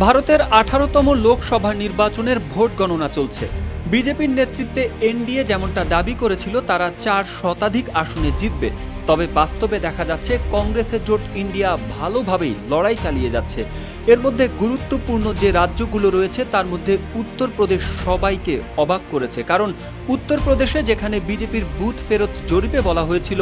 ভারতের 18তম লোকসভা নির্বাচনের ভোট গণনা চলছে। বিজেপির নেতৃত্বে এনডিএ যেমনটা দাবি করেছিল তারা 4 শতাধিক আসনে জিতবে, তবে বাস্তবে দেখা যাচ্ছে কংগ্রেসের জোট ইন্ডিয়া ভালোভাবেই লড়াই চালিয়ে যাচ্ছে। এর মধ্যে গুরুত্বপূর্ণ যে রাজ্যগুলো রয়েছে তার মধ্যে উত্তরপ্রদেশ সবাইকে অবাক করেছে, কারণ উত্তরপ্রদেশে যেখানে বিজেপির বুথ ফেরত জরিপে বলা হয়েছিল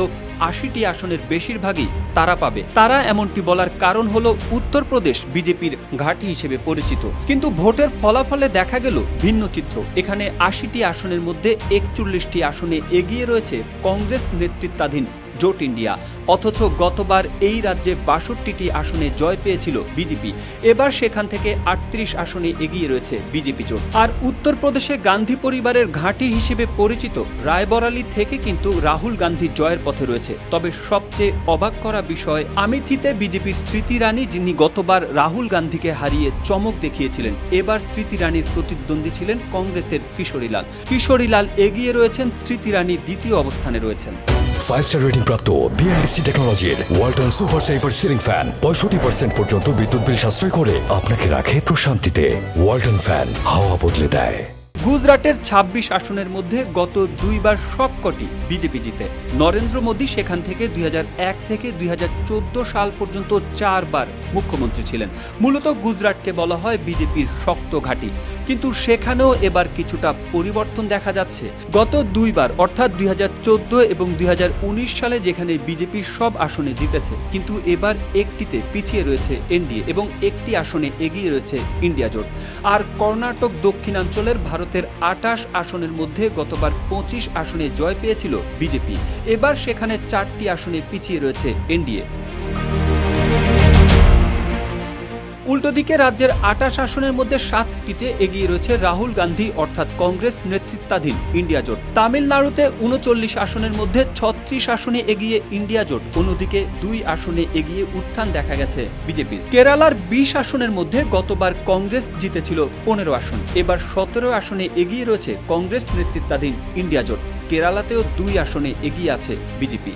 80টি আসনের বেশিরভাগই তারা পাবে, তারা এমনটি বলার কারণ হলো উত্তরপ্রদেশ বিজেপির ঘাঁটি হিসেবে পরিচিত। কিন্তু ভোটের ফলাফলে দেখা গেল ভিন্ন চিত্র। এখানে 80টি আসনের মধ্যে 41টি আসনে এগিয়ে রয়েছে কংগ্রেস নেতৃত্বাধীন জোট ইন্ডিয়া, অথচ গতবার এই রাজ্যে 62টি আসনে জয় পেয়েছিল বিজেপি। এবার সেখান থেকে 38 আসনে এগিয়ে রয়েছে বিজেপি জোট। আর উত্তরপ্রদেশে গান্ধী পরিবারের ঘাঁটি হিসেবে পরিচিত রায়বরেলি থেকে কিন্তু রাহুল গান্ধী জয়ের পথে রয়েছে। তবে সবচেয়ে অবাক করা বিষয়, আমেথিতে বিজেপির স্মৃতি ইরানি, যিনি গতবার রাহুল গান্ধীকে হারিয়ে চমক দেখিয়েছিলেন, এবার স্মৃতি ইরানির প্রতিদ্বন্দ্বী ছিলেন কংগ্রেসের কিশোরীলাল। কিশোরীলাল এগিয়ে রয়েছেন, স্মৃতি ইরানি দ্বিতীয় অবস্থানে রয়েছেন। 5-স্টার রেটিং প্রাপ্ত বিএলডিসি টেকনোলজির Walton super saver ceiling fan 65% পর্যন্ত বিদ্যুৎ বিল সাশ্রয় করে আপনাকে রাখে প্রশান্তিতে। ওয়ালটন ফ্যান হাওয়া বদলে দেয়। গুজরাটের 26 আসনের মধ্যে গত দুইবার সবকটি বিজেপি জিতে। নরেন্দ্র মোদী সেখান থেকে 2001 থেকে 2014 সাল পর্যন্ত 4 বার মুখ্যমন্ত্রী ছিলেন। মূলত গুজরাটকে বলা হয় বিজেপির শক্ত ঘাঁটি, কিন্তু সেখানেও এবার কিছুটা পরিবর্তন দেখা যাচ্ছে। গত দুইবার অর্থাৎ 2014 এবং 2019 সালে যেখানে বিজেপি সব আসনে জিতেছে, কিন্তু এবার একটিতে পিছিয়ে রয়েছে এনডিএ এবং একটি আসনে এগিয়ে রয়েছে ইন্ডিয়া জোট। আর কর্ণাটক দক্ষিণাঞ্চলের ভারতের 28 আসনের মধ্যে গতবার 25 আসনে জয় পেয়েছিল বিজেপি। এবার সেখানে 4টি আসনে পিছিয়ে রয়েছে এনডিএ। উল্টো দিকে রাজ্যের 28 আসনের মধ্যে 7টিতে এগিয়ে রয়েছে রাহুল গান্ধী অর্থাৎ কংগ্রেস নেতৃত্বাধীন ইন্ডিয়া জোট। তামিলনাড়ুতে 39 আসনের মধ্যে 36 আসনে এগিয়ে ইন্ডিয়া জোট, অন্যদিকে 2 আসনে এগিয়ে উত্থান দেখা গেছে বিজেপির। কেরালার 20 আসনের মধ্যে গতবার কংগ্রেস জিতেছিল 15 আসন, এবার 17 আসনে এগিয়ে রয়েছে কংগ্রেস নেতৃত্বাধীন ইন্ডিয়া জোট। কেরালাতেও 2 আসনে এগিয়ে আছে বিজেপি।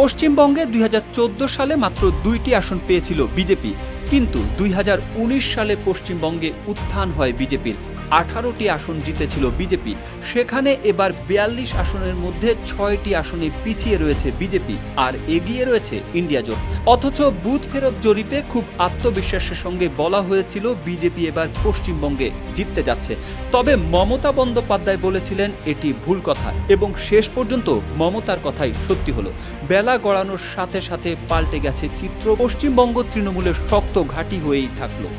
পশ্চিমবঙ্গে 2014 সালে মাত্র 2টি আসন পেয়েছিল বিজেপি, কিন্তু 2019 সালে পশ্চিমবঙ্গে উত্থান হয় বিজেপির। 18টি আসন জিতেছিল বিজেপি, সেখানে এবার 42 আসনের মধ্যে 6টি আসনে পিছিয়ে রয়েছে বিজেপি আর এগিয়ে রয়েছে ইন্ডিয়া জোট। অথচ বুথ ফেরত জরিপে খুব আত্মবিশ্বাসের সঙ্গে বলা হয়েছিল বিজেপি এবার পশ্চিমবঙ্গে জিততে যাচ্ছে। তবে মমতা বন্দ্যোপাধ্যায় বলেছিলেন এটি ভুল কথা, এবং শেষ পর্যন্ত মমতার কথাই সত্যি হলো। বেলা গড়ানোর সাথে সাথে পাল্টে গেছে চিত্র, পশ্চিমবঙ্গ তৃণমূলের শক্ত ঘাঁটি হয়েই থাকলো।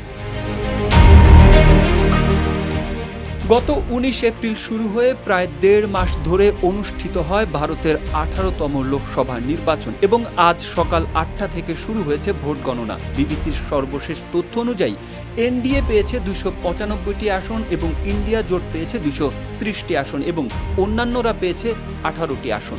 গত 19 এপ্রিল শুরু হয়ে প্রায় 1.5 মাস ধরে অনুষ্ঠিত হয় ভারতের 18তম লোকসভা নির্বাচন, এবং আজ সকাল 8টা থেকে শুরু হয়েছে ভোট গণনা। বিবিসির সর্বশেষ তথ্য অনুযায়ী এনডিএ পেয়েছে 295টি আসন এবং ইন্ডিয়া জোট পেয়েছে 230টি আসন এবং অন্যান্যরা পেয়েছে 18টি আসন।